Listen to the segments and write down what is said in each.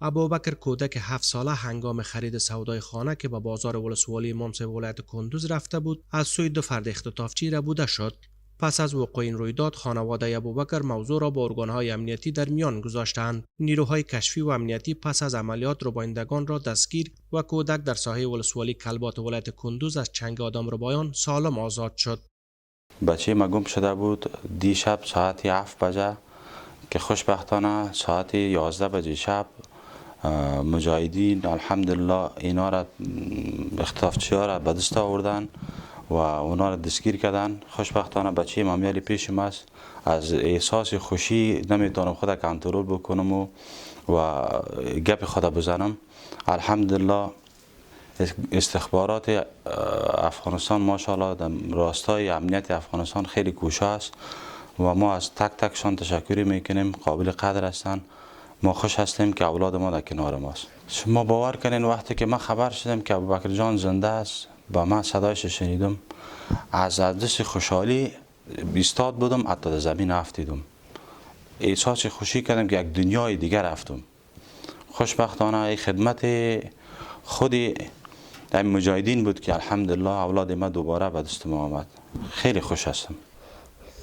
ابوبکر کودک 7 ساله هنگام خرید سودای خانه که به بازار ولسوالی منصف ولایت کندوز رفته بود از سوی دو فرد اختطافچی ربوده شد. پس از وقوع این رویداد خانواده ابوبکر موضوع را با ارگانهای امنیتی در میان گذاشتند. نیروهای کشفی و امنیتی پس از عملیات ربایندگان را دستگیر و کودک در ساحه ولسوالی کلبات ولایت کندوز از چنگ آدمربایان سالم آزاد شد. بچه ما گم شده بود دیشب ساعت 7 بجه که خوشبختانه ساعت 11 بجه شب مجاهدین الحمدلله اینا را اختطافچی ها را به دست آوردن و اونا را دستگیر کردن. خوشبختانه بچه ما میاری پیشم است. از احساس خوشی نمیتونم خود کنترل بکنم و گپ خود بزنم. الحمدلله استخبارات افغانستان ماشاءالله در راستای امنیت افغانستان خیلی کوشش است و ما از تک تکشان تشکر میکنیم. قابل قدر هستند. ما خوش هستیم که اولاد ما در کنار ماست. شما باور کنین وقتی که من خبر شدم که ابوبکر جان زنده است با من صدایش شنیدم از دست خوشحالی ایستاد بودم حتی در زمین افتیدم. احساس خوشی کردم که یک دنیای دیگر رفتم. خوشبختانه خدمت خود این مجاهدین بود که الحمدلله اولاد ما دوباره به دست ما آمد. خیلی خوش هستم.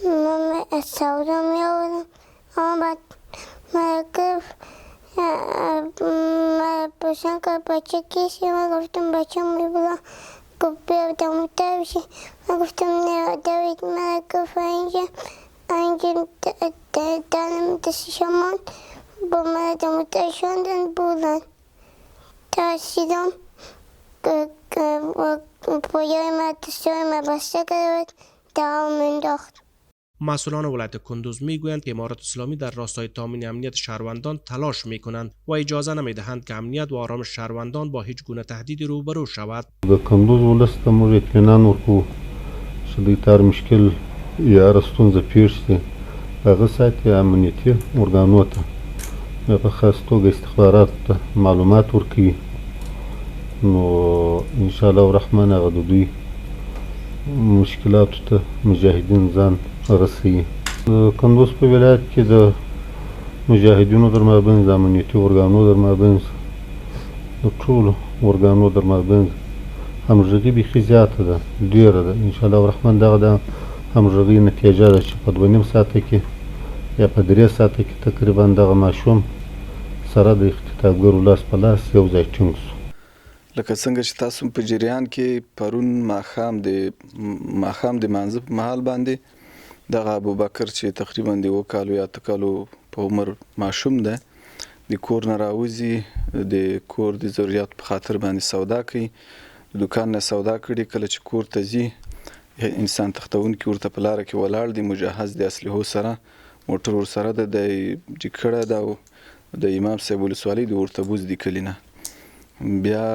من از سودا می آوردم اما بعد من گفت من پرسان که بچه کیسی؟ من گفتم بچه می بودا. گفت بیا دموتر بشی. من گفتم نه دوید. من گفت اینجا دانم دستی شمان با من دموتر شاندن بودن. ترسیدم پایای من دستای من بسته کرده بود دوام انداخت. مسئولان ولایت کندوز میگویند که امارت اسلامی در راستای تامین امنیت شهروندان تلاش میکنند و اجازه نمیدهند که امنیت و آرامش شهروندان با هیچ گونه تهدیدی روبرو شود. د کندوز ولس ته موږ اطمینان ورکوو چې دوی ته هر مشکل یا هره ستونزه پیښ شي هغه ساتي امنیتي ارګانو ته په خاص توګه استخباراتو ته معلومات ورکوي. نو انشاءالله الرحمن هغه د دوی مشکلاتو ته مجاهدین ځان رسوي. د کندوز په ولایت کې د مجاهدینو در مابین د امنیتي ارګانو در مابین د ټولو ارګانو در مابین همغږي بیخي زیاته ده ډیره ده. انشاءالله الرحمن دغه د همغږۍ نتیجه ده چې په 2.5 ساعته کې یا په 3 ساعته کې تقریبا دغه ماشوم سره د اختطافګرو لاس په لاس یو ځای ټینګ سو. لکه څنګه چې تاسو په جریان کې پرون ماښام د مانځه په مهال باندې دغه ابوبکر چې تقریبا د 7 کالو یا 8 کالو په عمر ماشوم ده د کور نه راوځي د کور د ضرورت په خاطر باندې سودا کوي. د دکان نه سودا کړي کله چې کور ته ځي انسان تختونکي ورته په لاره کې ولاړ دي مجهز د اسلحو سره موټر ورسره ده د جکړه ده د امام صاحب ولسوالۍ د ورته بوز د کلي نه بیا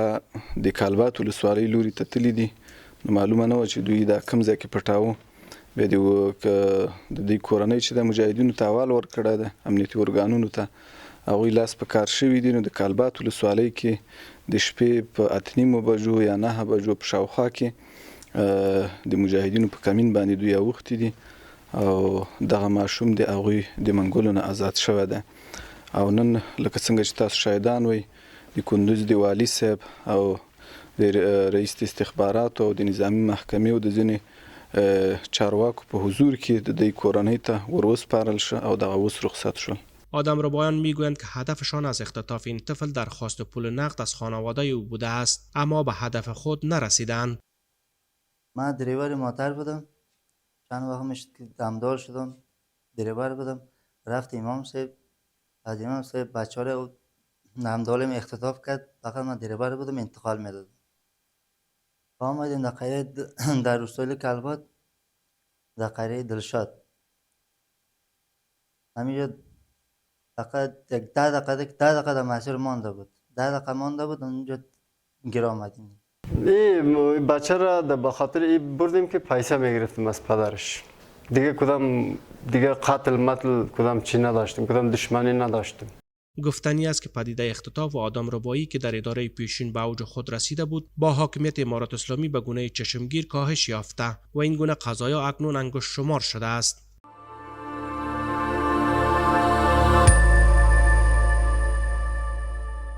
د کالبات ولسوالۍ لوري ته تللی دي. معلومه نه وه چې دوی دا کوم ځای کې پټاوه. بیا د دوی کورنۍ چې د مجاهدینو ته احوال ورکړی ده امنیتي ارګانونو ته هغوی لاس په کار شوي دي. نو د کالبات ولسوالۍ کې د شپې په 8:30 بجو یا 9 بجو په شاوخوا کې د مجاهدینو په کمین باندې دوی اوښتي دي او دغه ماشوم د هغوی د منګولو نه آزاد شوی ده. او نن لکه څنګه چې تاسو شاهدان وئ د کندوز د والي صاحب او د رئیس استخباراتو او د نظامی محکمې او د ځینې چارواکو په حضور کې د دوی کورنۍ ته وروسپارل شو او دغه اوس رخصت شول. آدمربایان میگویند که هدفشان از اختطاف این طفل درخواست پول نقد از خانواده او بوده است اما به هدف خود نرسیدند. من دریور مادر بودم. چند وقت میشد که دمدار شدم. دریور بودم. رفت امام صاحب از امام صاحب بچه ها رو نمدالم اختطاف کرد. فقط من دریور بودم انتقال میدادم. آمدیم در قریه در روستای کلبات در قریه دلشاد. همینجا فقط 10 دقیقه در مسیر مانده بود. 10 دقیقه مانده بود اونجا گیر آمدیم. این بچه را به خاطر این بردیم که پیسه میگرفتیم از پدرش. دیگه قتل مطل کدام چی نداشتیم، کدام دشمنی نداشتیم. گفتنی است که پدیده اختطاف و آدمربایی که در اداره پیشین به اوج خود رسیده بود با حاکمیت امارت اسلامی به گونه چشمگیر کاهش یافته و این گونه قضایا اکنون انگشت شمار شده است.